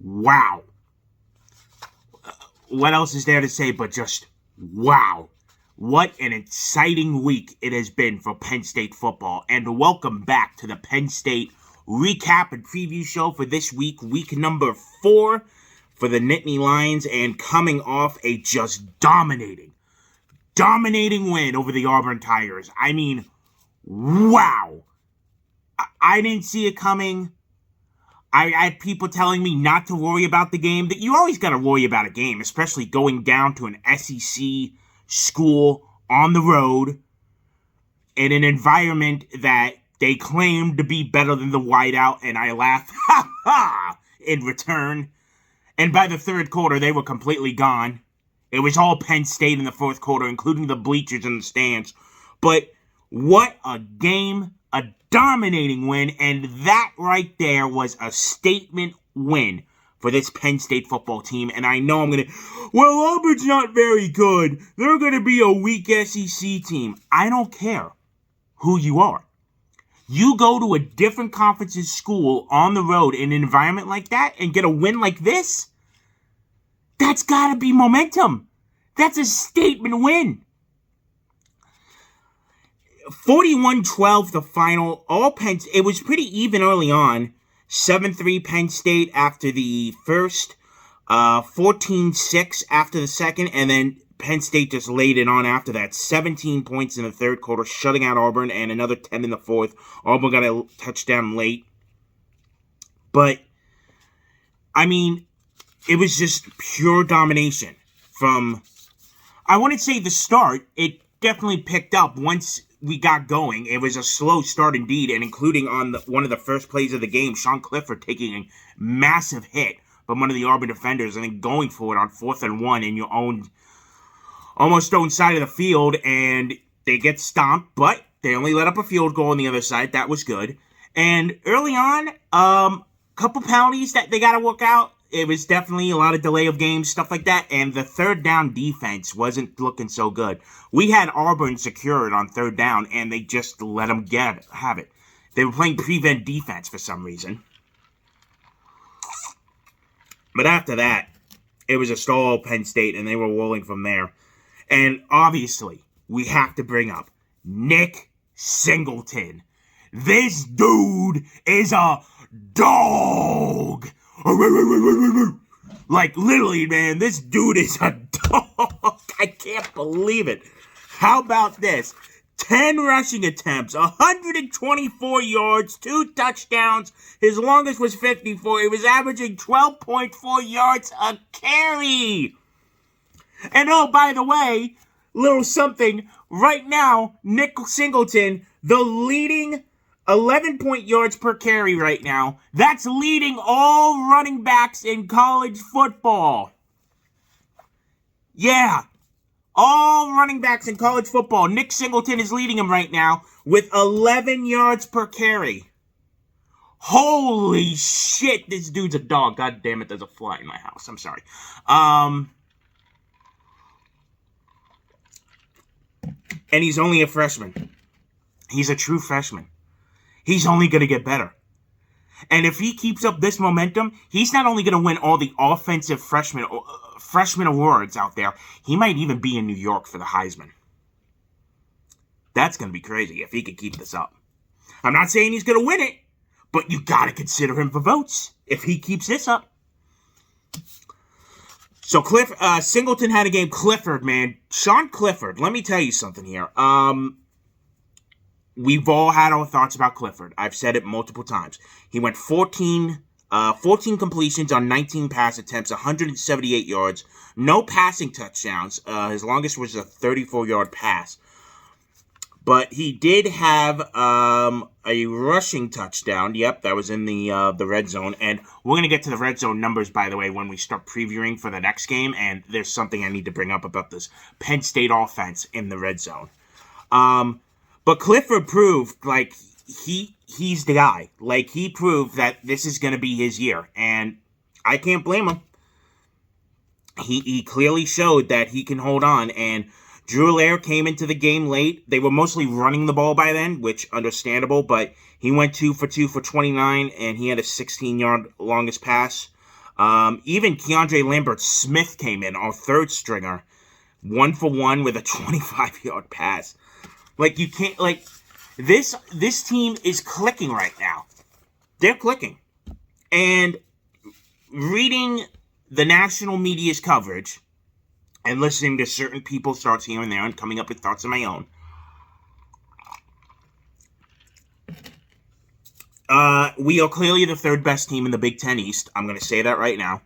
wow. What else is there to say but just wow. What an exciting week it has been for Penn State football. And welcome back to the Penn State recap and preview show for this week, week number 4 for the Nittany Lions, and coming off a just dominating win over the Auburn Tigers. I mean, wow. I didn't see it coming. I had people telling me not to worry about the game. That you always got to worry about a game, especially going down to an SEC school on the road in an environment that they claimed to be better than the whiteout, and I laughed, ha ha, in return. And by the third quarter, they were completely gone. It was all Penn State in the fourth quarter, including the bleachers and the stands. But what a game, a dominating win, and that right there was a statement win for this Penn State football team. And I know I'm going to, well, Auburn's not very good. They're going to be a weak SEC team. I don't care who you are. You go to a different conference's school on the road in an environment like that and get a win like this, that's got to be momentum. That's a statement win. 41-12 the final. It was pretty even early on. 7-3 Penn State after the first, 14-6 after the second, and then Penn State just laid it on after that. 17 points in the third quarter, shutting out Auburn, and another 10 in the fourth. Auburn got a touchdown late. But, I mean, it was just pure domination from, I wouldn't say the start. It definitely picked up once we got going. It was a slow start indeed, and including on one of the first plays of the game, Sean Clifford taking a massive hit from one of the Auburn defenders and then going for it on 4th and 1 in your almost own side of the field, and they get stomped, but they only let up a field goal on the other side. That was good. And early on, couple penalties that they got to work out. It was definitely a lot of delay of games, stuff like that, and the third down defense wasn't looking so good. We had Auburn secured on third down, and they just let them have it. They were playing prevent defense for some reason. But after that, it was a stall Penn State, and they were rolling from there. And obviously, we have to bring up Nick Singleton. This dude is a dog. Like, literally, man, this dude is a dog. I can't believe it. How about this? 10 rushing attempts, 124 yards, 2 touchdowns. His longest was 54. He was averaging 12.4 yards a carry. And oh, by the way, little something. Right now, Nick Singleton, the leading 11 yards per carry right now. That's leading all running backs in college football. Yeah. All running backs in college football. Nick Singleton is leading them right now with 11 yards per carry. Holy shit, this dude's a dog. God damn it, there's a fly in my house. I'm sorry. And he's only a freshman. He's a true freshman. He's only going to get better. And if he keeps up this momentum, he's not only going to win all the offensive freshman awards out there, he might even be in New York for the Heisman. That's going to be crazy if he could keep this up. I'm not saying he's going to win it, but you got to consider him for votes if he keeps this up. So Singleton had a game. Clifford, man. Sean Clifford, let me tell you something here. We've all had our thoughts about Clifford. I've said it multiple times. He went 14 completions on 19 pass attempts, 178 yards, no passing touchdowns. His longest was a 34-yard pass. But he did have a rushing touchdown. Yep, that was in the red zone. And we're going to get to the red zone numbers, by the way, when we start previewing for the next game. And there's something I need to bring up about this Penn State offense in the red zone. But Clifford proved, like, he's the guy. Like, he proved that this is going to be his year. And I can't blame him. He clearly showed that he can hold on. And Drew Allaire came into the game late. They were mostly running the ball by then, which understandable. But he went 2 for 2 for 29, and he had a 16-yard longest pass. Even Keandre Lambert-Smith came in, our third stringer, 1-for-1 with a 25-yard pass. Like, you can't, like, this team is clicking right now. They're clicking. And reading the national media's coverage and listening to certain people's thoughts here and there and coming up with thoughts of my own, we are clearly the third best team in the Big Ten East. I'm going to say that right now.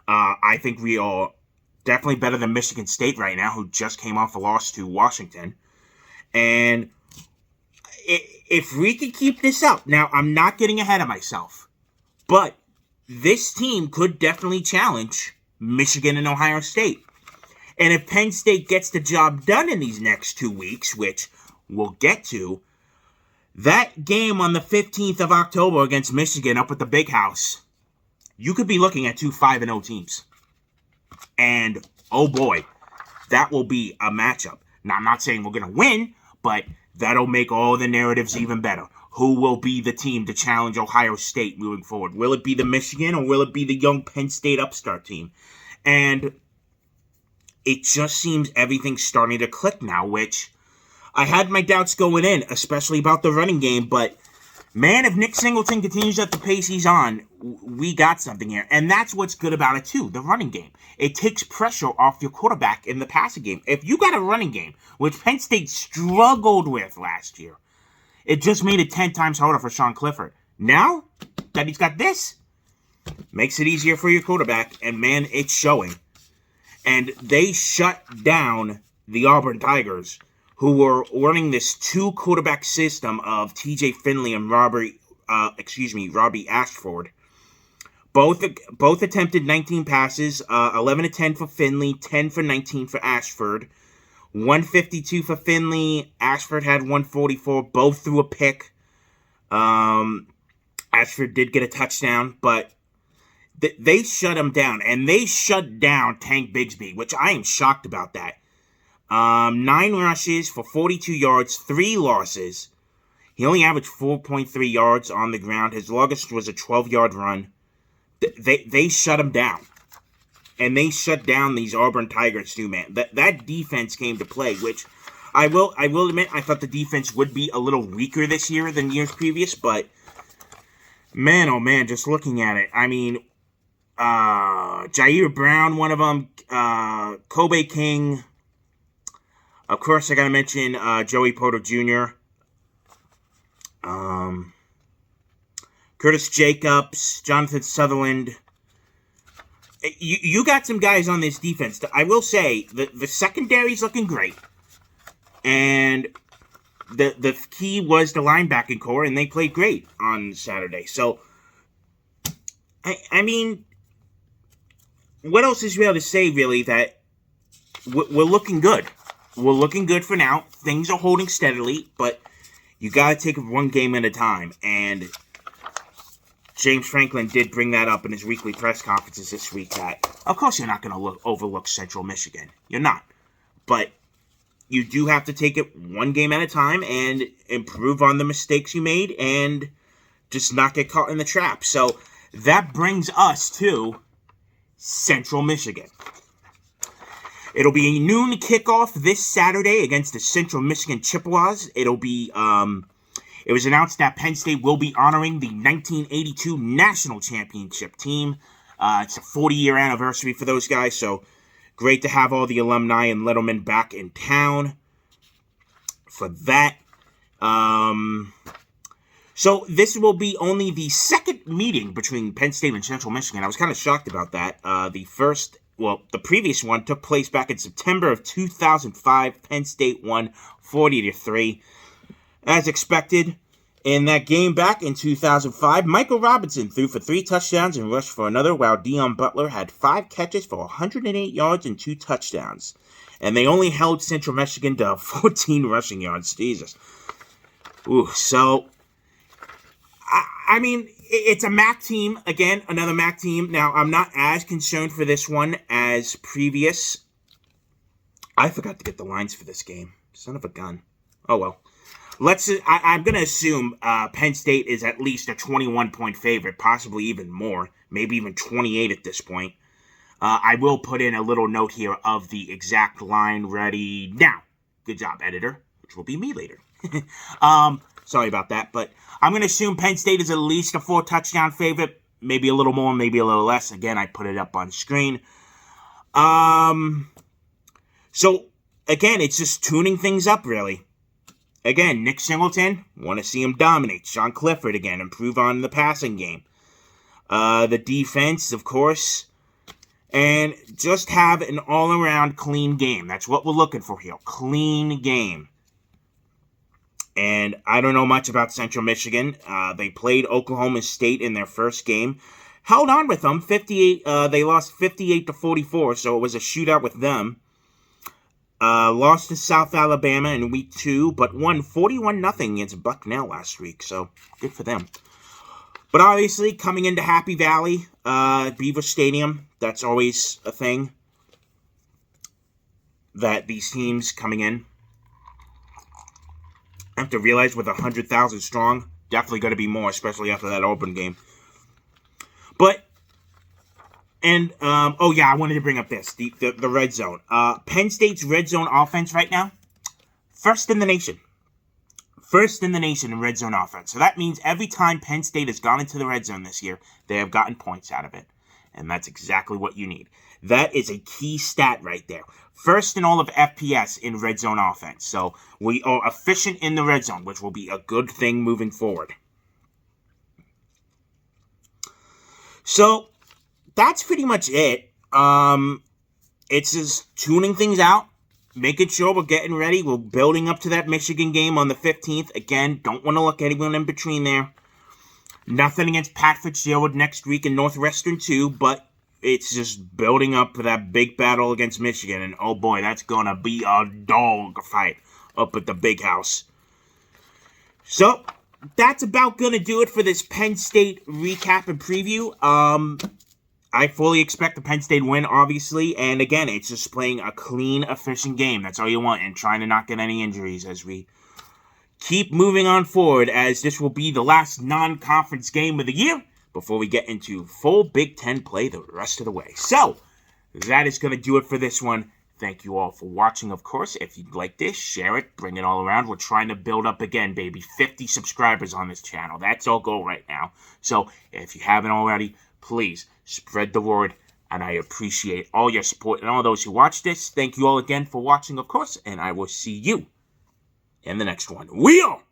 I think we are definitely better than Michigan State right now, who just came off a loss to Washington. And if we could keep this up, now I'm not getting ahead of myself, but this team could definitely challenge Michigan and Ohio State. And if Penn State gets the job done in these next 2 weeks, which we'll get to, that game on the 15th of October against Michigan up at the Big House, you could be looking at 2 5-0 teams. And, oh boy, that will be a matchup. Now, I'm not saying we're going to win, but that'll make all the narratives even better. Who will be the team to challenge Ohio State moving forward? Will it be the Michigan or will it be the young Penn State upstart team? And it just seems everything's starting to click now, which I had my doubts going in, especially about the running game, but man, if Nick Singleton continues at the pace he's on, we got something here. And that's what's good about it too, the running game. It takes pressure off your quarterback in the passing game. If you got a running game, which Penn State struggled with last year, it just made it 10 times harder for Sean Clifford. Now that he's got this, makes it easier for your quarterback, and man, it's showing. And they shut down the Auburn Tigers, who were running this 2-quarterback system of TJ Finley and Robbie Ashford. Both attempted 19 passes, 11 to 10 for Finley, 10 for 19 for Ashford. 152 for Finley. Ashford had 144. Both threw a pick. Ashford did get a touchdown, but they shut him down. And they shut down Tank Bigsby, which I am shocked about that. 9 rushes for 42 yards, 3 losses. He only averaged 4.3 yards on the ground. His longest was a 12-yard run. They shut him down. And they shut down these Auburn Tigers too, man. That defense came to play, which I will admit, I thought the defense would be a little weaker this year than years previous, but man, oh man, just looking at it, I mean, Jair Brown, one of them, Kobe King, of course, I gotta mention Joey Porter Jr., Curtis Jacobs, Jonathan Sutherland. You got some guys on this defense. I will say, the secondary's looking great. And the key was the linebacking core, and they played great on Saturday. So, I mean, what else is real to say, really, that we're looking good. We're looking good for now. Things are holding steadily, but you got to take it one game at a time. And James Franklin did bring that up in his weekly press conferences this week that, of course, you're not going to overlook Central Michigan. You're not. But you do have to take it one game at a time and improve on the mistakes you made and just not get caught in the trap. So that brings us to Central Michigan. It'll be a noon kickoff this Saturday against the Central Michigan Chippewas. It'll be, it was announced that Penn State will be honoring the 1982 National Championship team. It's a 40-year anniversary for those guys, so great to have all the alumni and Littlemen back in town for that. So this will be only the second meeting between Penn State and Central Michigan. I was kind of shocked about that. The previous one took place back in September of 2005. Penn State won 40-3. As expected, in that game back in 2005, Michael Robinson threw for 3 touchdowns and rushed for another, while Deion Butler had 5 catches for 108 yards and 2 touchdowns. And they only held Central Michigan to 14 rushing yards. Jesus. Ooh, so, I mean, it's a MAC team. Again, another MAC team. Now, I'm not as concerned for this one as previous. I forgot to get the lines for this game. Son of a gun. Oh, well. I'm going to assume Penn State is at least a 21-point favorite, possibly even more, maybe even 28 at this point. I will put in a little note here of the exact line ready now. Good job, editor, which will be me later. Sorry about that, but I'm going to assume Penn State is at least a 4-touchdown favorite. Maybe a little more, maybe a little less. Again, I put it up on screen. So, again, it's just tuning things up, really. Again, Nick Singleton, want to see him dominate. Sean Clifford, again, improve on the passing game. The defense, of course. And just have an all-around clean game. That's what we're looking for here. Clean game. And I don't know much about Central Michigan. They played Oklahoma State in their first game. Held on with them. They lost 58-44, so it was a shootout with them. Lost to South Alabama in week 2, but won 41-0 against Bucknell last week, so good for them. But obviously, coming into Happy Valley, Beaver Stadium, that's always a thing that these teams coming in have to realize with 100,000 strong, definitely going to be more, especially after that Auburn game. But, and, oh yeah, I wanted to bring up this, the red zone. Penn State's red zone offense right now, first in the nation. First in the nation in red zone offense. So that means every time Penn State has gone into the red zone this year, they have gotten points out of it. And that's exactly what you need. That is a key stat right there. First in all of FPS in red zone offense. So we are efficient in the red zone, which will be a good thing moving forward. So that's pretty much it. It's just tuning things out. Making sure we're getting ready. We're building up to that Michigan game on the 15th. Again, don't want to look anyone in between there. Nothing against Pat Fitzgerald next week in Northwestern too, but it's just building up for that big battle against Michigan. And oh boy, that's going to be a dog fight up at the big house. So, that's about going to do it for this Penn State recap and preview. I fully expect the Penn State win, obviously, and again, it's just playing a clean, efficient game. That's all you want, and trying to not get any injuries as we keep moving on forward, as this will be the last non-conference game of the year before we get into full Big Ten play the rest of the way. So, that is going to do it for this one. Thank you all for watching, of course. If you'd like this, share it, bring it all around. We're trying to build up again, baby. 50 subscribers on this channel. That's our goal right now. So, if you haven't already, please spread the word, and I appreciate all your support and all those who watch this. Thank you all again for watching, of course, and I will see you in the next one. We are